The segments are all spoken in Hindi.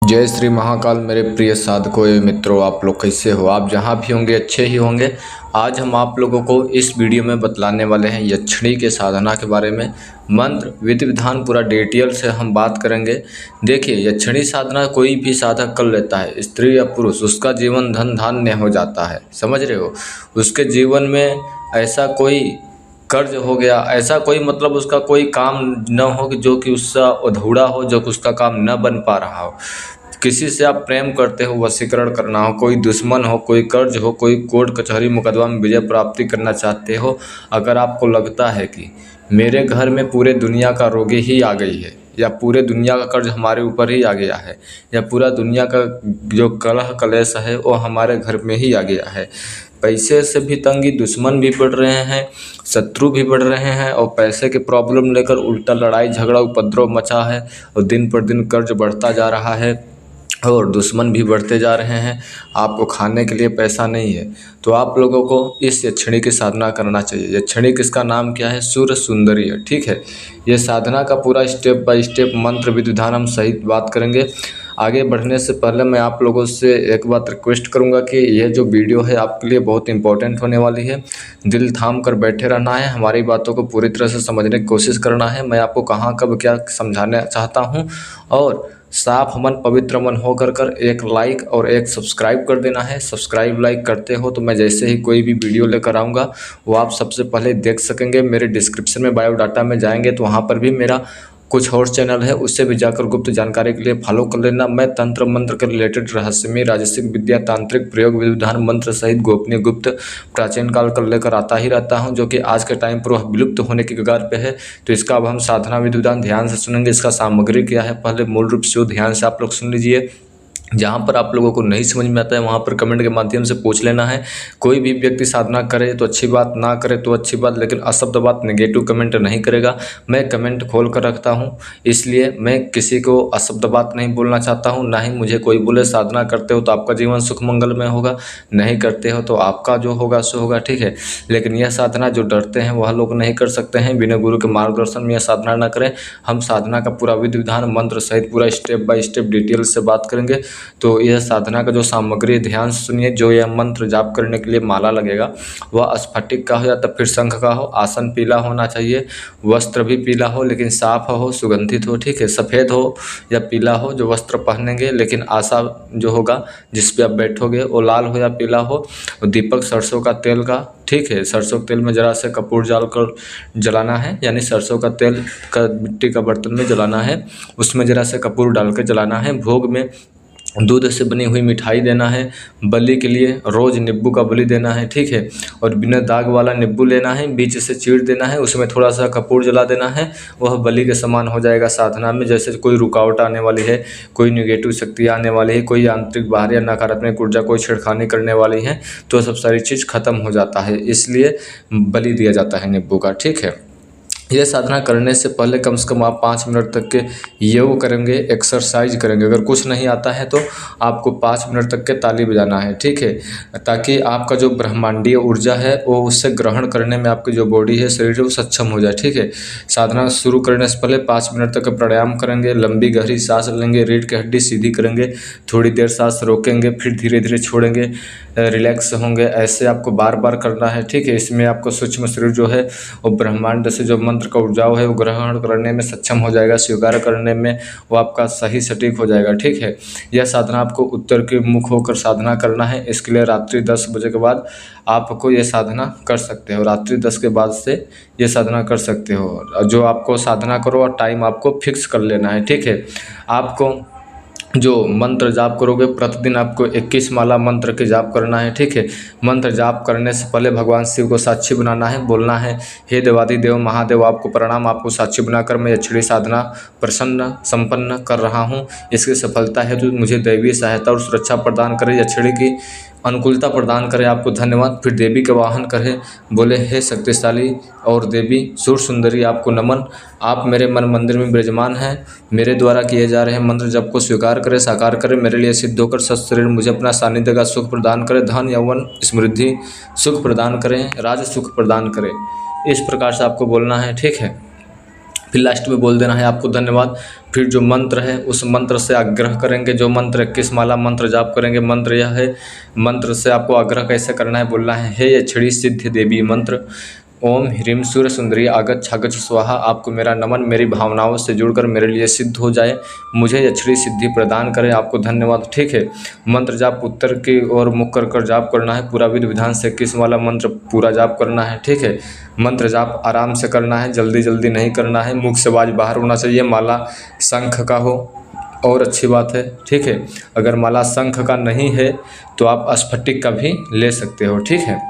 जय श्री महाकाल। मेरे प्रिय साधकों एवं मित्रों, आप लोग कैसे हो? आप जहाँ भी होंगे अच्छे ही होंगे। आज हम आप लोगों को इस वीडियो में बतलाने वाले हैं यक्षिणी के साधना के बारे में। मंत्र विधि विधान पूरा डिटेल से हम बात करेंगे। देखिए, यक्षिणी साधना कोई भी साधक कर लेता है, स्त्री या पुरुष, उसका जीवन धन धान्य हो जाता है। समझ रहे हो? उसके जीवन में ऐसा कोई कर्ज हो गया, ऐसा कोई मतलब उसका कोई काम न हो कि जो कि उसका अधूरा हो, जो कि उसका काम न बन पा रहा हो। किसी से आप प्रेम करते हो, वशीकरण करना हो, कोई दुश्मन हो, कोई कर्ज हो, कोई कोर्ट कचहरी मुकदमा में विजय प्राप्ति करना चाहते हो, अगर आपको लगता है कि मेरे घर में पूरे दुनिया का रोगी ही आ गई है, या पूरे दुनिया का कर्ज हमारे ऊपर ही आ गया है, या पूरा दुनिया का जो कलह कलेश है वो हमारे घर में ही आ गया है, पैसे से भी तंगी, दुश्मन भी बढ़ रहे हैं, शत्रु भी बढ़ रहे हैं, और पैसे के प्रॉब्लम लेकर उल्टा लड़ाई झगड़ा उपद्रव मचा है, और दिन पर दिन कर्ज बढ़ता जा रहा है और दुश्मन भी बढ़ते जा रहे हैं, आपको खाने के लिए पैसा नहीं है, तो आप लोगों को इस यक्षिणी की साधना करना चाहिए। यक्षिणी किसका नाम क्या है? सूर्य सुंदरी है। ठीक है, ये साधना का पूरा स्टेप बाय स्टेप मंत्र विधि विधान हम सही बात करेंगे। आगे बढ़ने से पहले मैं आप लोगों से एक बात रिक्वेस्ट करूंगा कि यह जो वीडियो है आपके लिए बहुत इंपॉर्टेंट होने वाली है। दिल थाम कर बैठे रहना है, हमारी बातों को पूरी तरह से समझने की कोशिश करना है। मैं आपको कहाँ कब क्या समझाना चाहता हूँ, और साफ मन पवित्र मन होकर कर एक लाइक और एक सब्सक्राइब कर देना है। सब्सक्राइब लाइक करते हो तो मैं जैसे ही कोई भी वीडियो लेकर आऊँगा वो आप सबसे पहले देख सकेंगे। मेरे डिस्क्रिप्शन में बायोडाटा में जाएंगे तो वहाँ पर भी मेरा कुछ और चैनल है, उससे भी जाकर गुप्त जानकारी के लिए फॉलो कर लेना। मैं तंत्र मंत्र के रिलेटेड रहस्यमय राजसिक विद्या, तांत्रिक प्रयोग, विधि विधान, मंत्र सहित गोपनीय गुप्त प्राचीन काल कर लेकर आता ही रहता हूं, जो कि आज के टाइम पर वह विलुप्त होने की कगार पे है। तो इसका अब हम साधना विधि विधान ध्यान से सुनेंगे। इसका सामग्री क्या है पहले मूल रूप से ध्यान से आप लोग सुन लीजिए। जहाँ पर आप लोगों को नहीं समझ में आता है वहाँ पर कमेंट के माध्यम से पूछ लेना है। कोई भी व्यक्ति साधना करे तो अच्छी बात, ना करे तो अच्छी बात, लेकिन अशब्द बात नेगेटिव कमेंट नहीं करेगा। मैं कमेंट खोल कर रखता हूँ, इसलिए मैं किसी को अशब्द बात नहीं बोलना चाहता हूँ। ना ही मुझे कोई बोले साधना करते हो तो आपका जीवन सुख मंगल में होगा, नहीं करते हो तो आपका जो होगा सो होगा। ठीक है, लेकिन यह साधना जो डरते हैं वह लोग नहीं कर सकते हैं। बिना गुरु के मार्गदर्शन में यह साधना न करें। हम साधना का पूरा विधि विधान मंत्र सहित पूरा स्टेप बाय स्टेप डिटेल से बात करेंगे। तो यह साधना का जो सामग्री ध्यान से सुनिए। जो यह मंत्र जाप करने के लिए माला लगेगा वह स्फटिक का हो या तो फिर शंख का हो। आसन पीला होना चाहिए, वस्त्र भी पीला हो लेकिन साफ हो, सुगंधित हो। ठीक है, सफ़ेद हो या पीला हो जो वस्त्र पहनेंगे, लेकिन आशा जो होगा जिस पे आप बैठोगे वो लाल हो या पीला हो। दीपक सरसों का तेल का, ठीक है, सरसों के तेल में जरा से कपूर डालकर जलाना है, यानी सरसों का तेल का मिट्टी का बर्तन में जलाना है, उसमें जरा से कपूर डाल कर जलाना है। भोग में दूध से बनी हुई मिठाई देना है। बलि के लिए रोज़ नींबू का बलि देना है। ठीक है, और बिना दाग वाला नींबू लेना है, बीच से चीर देना है, उसमें थोड़ा सा कपूर जला देना है। वह बलि के समान हो जाएगा साधना में। जैसे कोई रुकावट आने वाली है, कोई निगेटिव शक्ति आने वाली है, कोई आंतरिक बाहर या नकारात्मक ऊर्जा कोई छेड़खानी करने वाली है, तो सब सारी चीज़ खत्म हो जाता है, इसलिए बलि दिया जाता है नींबू का। ठीक है, यह साधना करने से पहले कम से कम आप 5 मिनट तक के योग करेंगे, एक्सरसाइज करेंगे। अगर कुछ नहीं आता है तो आपको 5 मिनट तक के ताली बजाना है। ठीक है, ताकि आपका जो ब्रह्मांडीय ऊर्जा है वो उससे ग्रहण करने में आपकी जो बॉडी है, शरीर है, वो सक्षम हो जाए। ठीक है, साधना शुरू करने से पहले 5 मिनट तक प्राणायाम करेंगे, लंबी गहरी सांस लेंगे, रीढ़ की हड्डी सीधी करेंगे, थोड़ी देर सांस रोकेंगे, फिर धीरे धीरे छोड़ेंगे, रिलैक्स होंगे। ऐसे आपको बार बार करना है। ठीक है, इसमें आपको सूक्ष्म शरीर जो है वो ब्रह्मांड से जो मंत्र का ऊर्जा है वो ग्रहण करने में सक्षम हो जाएगा, स्वीकार करने में वो आपका सही सटीक हो जाएगा। ठीक है, यह साधना आपको उत्तर के मुख होकर साधना करना है। इसके लिए रात्रि 10 बजे के बाद आपको ये साधना कर सकते हो। रात्रि 10 के बाद से ये साधना कर सकते हो। जो आपको साधना करो और टाइम आपको फिक्स कर लेना है। ठीक है, आपको जो मंत्र जाप करोगे प्रतिदिन आपको 21 माला मंत्र के जाप करना है। ठीक है, मंत्र जाप करने से पहले भगवान शिव को साक्षी बनाना है, बोलना है, हे देवादिदेव महादेव आपको प्रणाम, आपको साक्षी बनाकर मैं यक्षिणी साधना प्रसन्न संपन्न कर रहा हूँ। इसकी सफलता है तो मुझे दैवीय सहायता और सुरक्षा प्रदान करे, यक्षिणी की अनुकूलता प्रदान करे, आपको धन्यवाद। फिर देवी का वाहन करे, बोले हे शक्तिशाली और देवी सूर सुंदरी आपको नमन, आप मेरे मन मंदिर में विराजमान हैं। मेरे द्वारा किए जा रहे मंत्र जप को स्वीकार करें, साकार करें, मेरे लिए सिद्ध होकर सत शरीर मुझे अपना सानिध्य का सुख प्रदान करें, धन यौवन समृद्धि सुख प्रदान करें, राज सुख प्रदान करें। इस प्रकार से आपको बोलना है। ठीक है, फिर लास्ट में बोल देना है आपको धन्यवाद, फिर जो मंत्र है उस मंत्र से आग्रह करेंगे। जो मंत्र 21 माला मंत्र जाप करेंगे, मंत्र यह है। मंत्र से आपको आग्रह कैसे करना है, बोलना है हे यक्षिणी सिद्धि देवी मंत्र, ओम ह्रीम सूर्य सुंदरी आगच्छ आगच्छ स्वाहा। आपको मेरा नमन मेरी भावनाओं से जुड़कर मेरे लिए सिद्ध हो जाए, मुझे यक्षिणी सिद्धि प्रदान करें, आपको धन्यवाद। ठीक है, मंत्र जाप उत्तर की ओर मुख कर जाप करना है। पूरा विधि विधान से 21 वाला मंत्र पूरा जाप करना है। ठीक है, मंत्र जाप आराम से करना है, जल्दी जल्दी नहीं करना है। मुख से आवाज बाहर होना चाहिए। माला शंख का हो और अच्छी बात है। ठीक है, अगर माला शंख का नहीं है तो आप स्फटिक का भी ले सकते हो। ठीक है,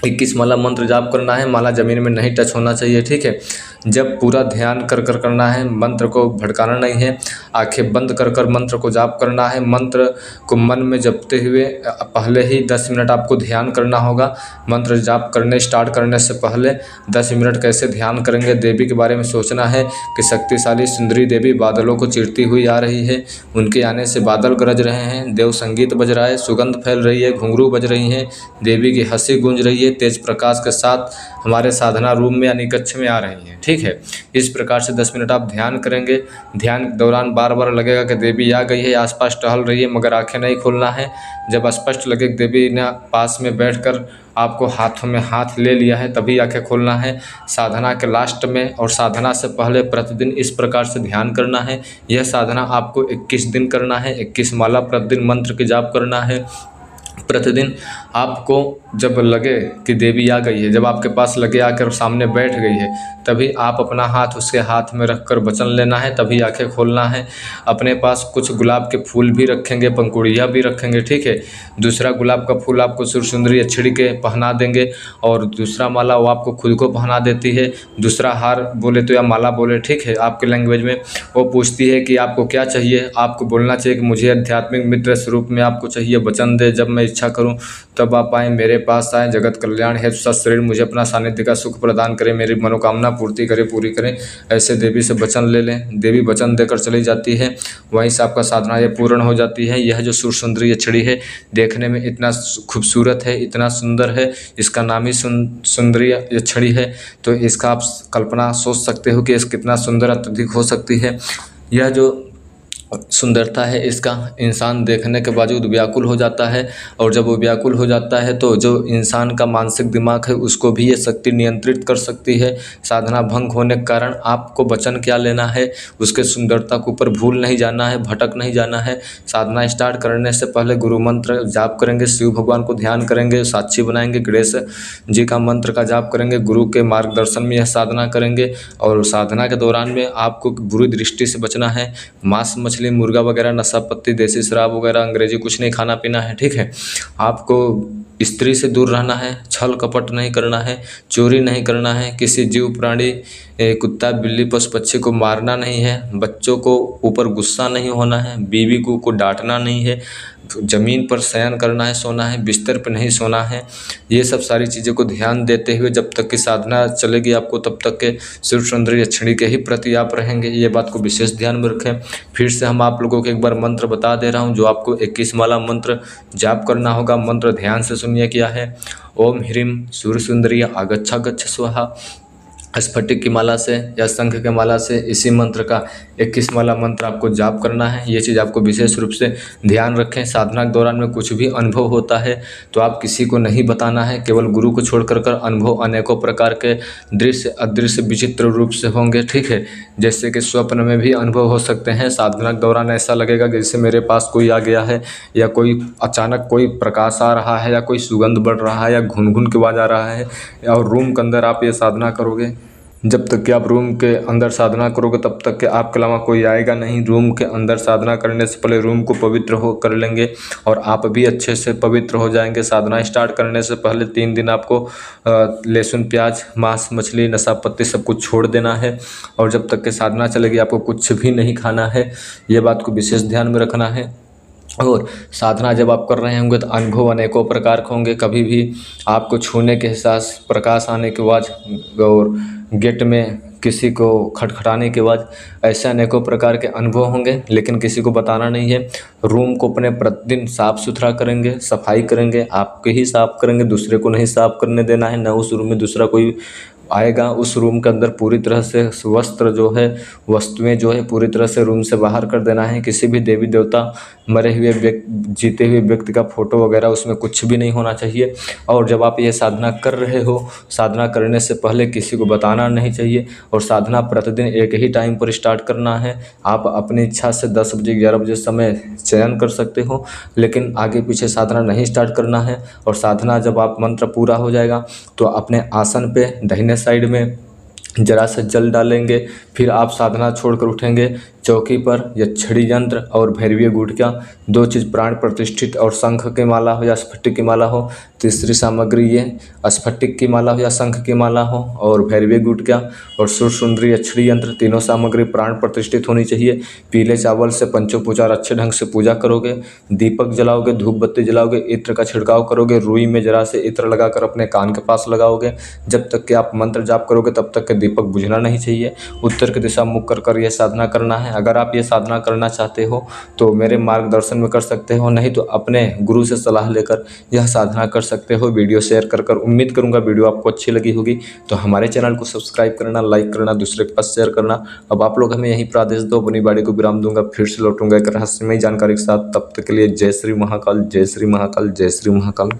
21 माला मंत्र जाप करना है। माला ज़मीन में नहीं टच होना चाहिए। ठीक है, जब पूरा ध्यान कर करना है, मंत्र को भटकाना नहीं है। आंखें बंद कर मंत्र को जाप करना है। मंत्र को मन में जपते हुए पहले ही 10 मिनट आपको ध्यान करना होगा। मंत्र जाप करने स्टार्ट करने से पहले 10 मिनट कैसे ध्यान करेंगे, देवी के बारे में सोचना है कि शक्तिशाली सुंदरी देवी बादलों को चीरती हुई आ रही है। उनके आने से बादल गरज रहे हैं, देव संगीत बज रहा है, सुगंध फैल रही है, घुंघरू बज रही हैं, देवी की हंसी गूंज रही है, तेज प्रकाश के साथ हमारे साधना रूम में यानी कक्ष में आ रही हैं। ठीक है, इस प्रकार से 10 मिनट आप ध्यान करेंगे। ध्यान के दौरान बार बार लगेगा कि देवी आ गई है, आसपास टहल रही है, मगर आंखें नहीं खोलना है। जब स्पष्ट लगे देवी ने पास में बैठकर आपको हाथों में हाथ ले लिया है, तभी आंखें खोलना है। साधना के लास्ट में और साधना से पहले प्रतिदिन इस प्रकार से ध्यान करना है। यह साधना आपको 21 दिन करना है। 21 माला प्रतिदिन मंत्र की जाप करना है। प्रतिदिन आपको जब लगे कि देवी आ गई है, जब आपके पास लगे आकर सामने बैठ गई है, तभी आप अपना हाथ उसके हाथ में रखकर वचन लेना है, तभी आंखें खोलना है। अपने पास कुछ गुलाब के फूल भी रखेंगे, पंखुड़ियाँ भी रखेंगे। ठीक है, दूसरा गुलाब का फूल आपको सुरसुंदरी यक्षिणी के पहना देंगे और दूसरा माला वो आपको खुद को पहना देती है। दूसरा हार बोले तो या माला बोले, ठीक है, आपके लैंग्वेज में वो पूछती है कि आपको क्या चाहिए। आपको बोलना चाहिए कि मुझे आध्यात्मिक मित्र स्वरूप में आपको चाहिए, वचन दे, जब मैं इच्छा करूं तब आप आएँ, मेरे पास आएँ, जगत कल्याण हेतु सत शरीर मुझे अपना सानिध्य का सुख प्रदान करें, मेरी मनोकामना पूर्ति करे, पूरी करें। ऐसे देवी से वचन ले लें। देवी वचन देकर चली जाती है, वहीं से आपका साधना ये पूर्ण हो जाती है। यह जो सुरसुंदरी यक्षिणी है, देखने में इतना खूबसूरत है, इतना सुंदर है, इसका नाम ही सुंदरी यक्षिणी है। तो इसका आप कल्पना सोच सकते हो कि इस कितना सुंदर अत्यधिक हो सकती है। यह जो सुंदरता है इसका इंसान देखने के बावजूद व्याकुल हो जाता है, और जब वो व्याकुल हो जाता है तो जो इंसान का मानसिक दिमाग है उसको भी ये शक्ति नियंत्रित कर सकती है। साधना भंग होने के कारण आपको वचन क्या लेना है, उसके सुंदरता के ऊपर भूल नहीं जाना है, भटक नहीं जाना है। साधना स्टार्ट करने से पहले गुरु मंत्र जाप करेंगे, शिव भगवान को ध्यान करेंगे, साक्षी बनाएंगे, गणेश जी का मंत्र का जाप करेंगे, गुरु के मार्गदर्शन में यह साधना करेंगे। और साधना के दौरान में आपको बुरी दृष्टि से बचना है। मांस मछली मुर्गा वगैरह, नशा पत्ती, देसी शराब वगैरह, अंग्रेजी कुछ नहीं खाना पीना है। ठीक है, आपको स्त्री से दूर रहना है, छल कपट नहीं करना है, चोरी नहीं करना है, किसी जीव प्राणी कुत्ता बिल्ली पशु पक्षी को मारना नहीं है, बच्चों को ऊपर गुस्सा नहीं होना है, बीवी को डांटना नहीं है, ज़मीन पर शयन करना है, सोना है, बिस्तर पर नहीं सोना है। ये सब सारी चीज़ों को ध्यान देते हुए जब तक कि साधना चलेगी आपको, तब तक के सुरसुंदरी यक्षिणी के ही प्रति आप रहेंगे। ये बात को विशेष ध्यान में रखें। फिर से हम आप लोगों को एक बार मंत्र बता दे रहा हूँ, जो आपको 21 माला मंत्र जाप करना होगा। मंत्र ध्यान से सुनिए क्या है। ओम ह्रीम सूर्यसुंदरी आगच्छा गच्छ स्वाहा। स्फटिक की माला से या शंख के माला से इसी मंत्र का 21 माला मंत्र आपको जाप करना है। ये चीज़ आपको विशेष रूप से ध्यान रखें। साधना के दौरान में कुछ भी अनुभव होता है तो आप किसी को नहीं बताना है, केवल गुरु को छोड़ कर अनुभव अनेकों प्रकार के दृश्य अदृश्य विचित्र रूप से होंगे। ठीक है, जैसे कि स्वप्न में भी अनुभव हो सकते हैं। साधना के दौरान ऐसा लगेगा जैसे मेरे पास कोई आ गया है, या कोई अचानक कोई प्रकाश आ रहा है, या कोई सुगंध बढ़ रहा है, या घुन घुन की आवाज़ आ रहा है। और रूम के अंदर आप ये साधना करोगे, जब तक कि आप रूम के अंदर साधना करोगे तब तक कि आपके अलावा कोई आएगा नहीं। रूम के अंदर साधना करने से पहले रूम को पवित्र हो कर लेंगे और आप भी अच्छे से पवित्र हो जाएंगे। साधना स्टार्ट करने से पहले 3 दिन आपको लहसुन प्याज मांस मछली नशा पत्ती सब कुछ छोड़ देना है, और जब तक कि साधना चलेगी आपको कुछ भी नहीं खाना है। ये बात को विशेष ध्यान में रखना है। और साधना जब आप कर रहे होंगे तो अनुभव अनेकों प्रकार के होंगे। कभी भी आपको छूने के एहसास, प्रकाश आने की आवाज़, और गेट में किसी को खटखटाने के बाद, ऐसे अनेकों प्रकार के अनुभव होंगे, लेकिन किसी को बताना नहीं है। रूम को अपने प्रतिदिन साफ़ सुथरा करेंगे, सफाई करेंगे, आपके ही साफ़ करेंगे, दूसरे को नहीं साफ़ करने देना है। न उस रूम में दूसरा कोई आएगा उस रूम के अंदर पूरी तरह से वस्त्र जो है, वस्तुएं जो है पूरी तरह से रूम से बाहर कर देना है। किसी भी देवी देवता, मरे हुए व्यक्ति, जीते हुए व्यक्ति का फोटो वगैरह उसमें कुछ भी नहीं होना चाहिए। और जब आप ये साधना कर रहे हो, साधना करने से पहले किसी को बताना नहीं चाहिए। और साधना प्रतिदिन एक ही टाइम पर स्टार्ट करना है। आप अपनी इच्छा से 10 बजे 11 बजे समय चयन कर सकते हो, लेकिन आगे पीछे साधना नहीं स्टार्ट करना है। और साधना जब आप मंत्र पूरा हो जाएगा तो अपने आसन पे दाहिने साइड में जरा सा जल डालेंगे। फिर आप साधना छोड़कर उठेंगे, चौकी पर यक्षिणी यंत्र और भैरवीय गुटका, 2 चीज़ प्राण प्रतिष्ठित, और शंख की माला हो या स्फटिक की माला हो। तीसरी सामग्री ये स्फटिक की माला हो या शंख की माला हो, और भैरवीय गुटका और सुर सुंदरी यक्षिणी यंत्र, तीनों सामग्री प्राण प्रतिष्ठित होनी चाहिए। पीले चावल से पंचोपचार अच्छे ढंग से पूजा करोगे, दीपक जलाओगे, धूप बत्ती जलाओगे, इत्र का छिड़काव करोगे, रुई में जरा से इत्र लगाकर अपने कान के पास लगाओगे। जब तक कि आप मंत्र जाप करोगे तब तक के दीपक बुझना नहीं चाहिए। उत्तर की दिशा मुख कर यह साधना करना है। अगर आप ये साधना करना चाहते हो तो मेरे मार्गदर्शन में कर सकते हो, नहीं तो अपने गुरु से सलाह लेकर यह साधना कर सकते हो। वीडियो शेयर कर उम्मीद करूंगा वीडियो आपको अच्छी लगी होगी। तो हमारे चैनल को सब्सक्राइब करना, लाइक करना, दूसरे के पास शेयर करना। अब आप लोग हमें यहीं पर आदेश दो, अपनी बाड़ी को विराम दूंगा, फिर से लौटूंगा एक रहस्यमय जानकारी के साथ। तब तक के लिए जय श्री महाकाल, जय श्री महाकाल, जय श्री महाकाल।